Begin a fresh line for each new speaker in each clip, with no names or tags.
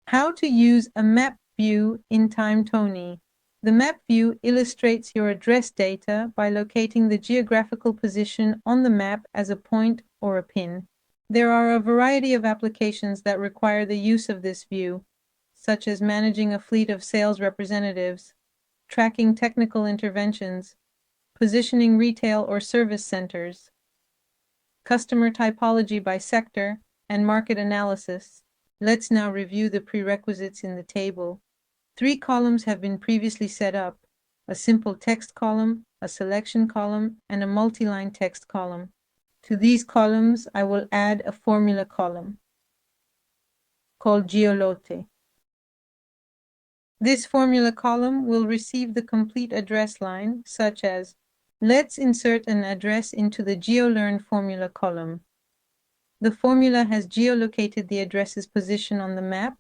How to use a map view in TimeTonic. The map view illustrates your address data by locating the geographical position on the map as a point or a pin. There are a variety of applications that require the use of this view, such as managing a fleet of sales representatives, tracking technical interventions, positioning retail or service centers, customer typology by sector, and market analysis. Let's now review the prerequisites in the table. 3 columns have been previously set up: a simple text column, a selection column, and a multi-line text column. To these columns, I will add a formula column called Geolote. This formula column will receive the complete address line, such as, let's insert an address into the GeoLearn formula column. The formula has geolocated the address's position on the map,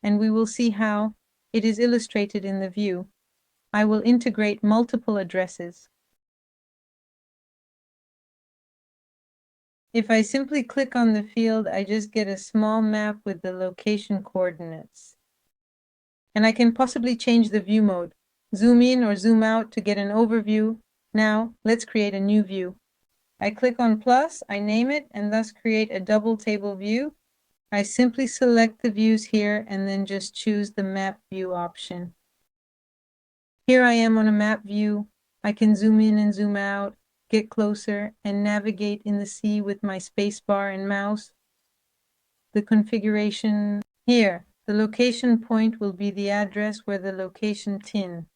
and we will see how it is illustrated in the view. I will integrate multiple addresses. If I simply click on the field, I just get a small map with the location coordinates. And I can possibly change the view mode, zoom in or zoom out to get an overview. Now, let's create a new view. I click on plus, I name it, and thus create a double table view. I simply select the views here and then just choose the map view option. Here I am on a map view. I can zoom in and zoom out, get closer, and navigate in the sea with my spacebar and mouse. The configuration here. The location point will be the address where the location tin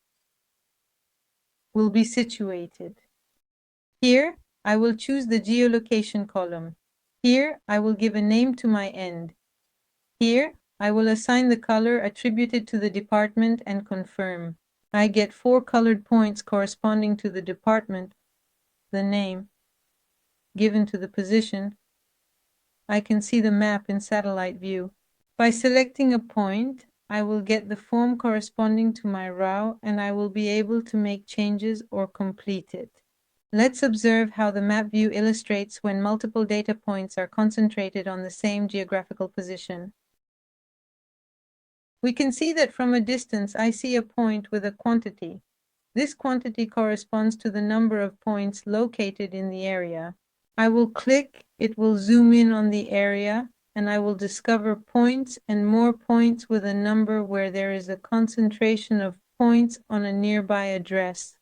will be situated. Here, I will choose the geolocation column. Here, I will give a name to my end. Here, I will assign the color attributed to the department and confirm. I get 4 colored points corresponding to the department, the name, given to the position. I can see the map in satellite view. By selecting a point, I will get the form corresponding to my row, and I will be able to make changes or complete it. Let's observe how the map view illustrates when multiple data points are concentrated on the same geographical position. We can see that from a distance I see a point with a quantity. This quantity corresponds to the number of points located in the area. I will click, it will zoom in on the area, and I will discover points and more points with a number where there is a concentration of points on a nearby address.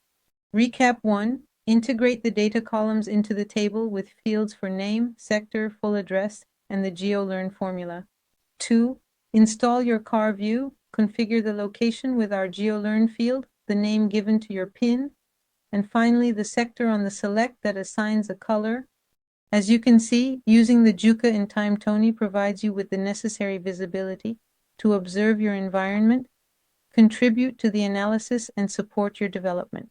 Recap 1. Integrate the data columns into the table with fields for name, sector, full address, and the GeoLearn formula. 2. Install your car view. Configure the location with our GeoLearn field, the name given to your pin, and finally the sector on the select that assigns a color. As you can see, using the Juka in TimeTonic provides you with the necessary visibility to observe your environment, contribute to the analysis, and support your development.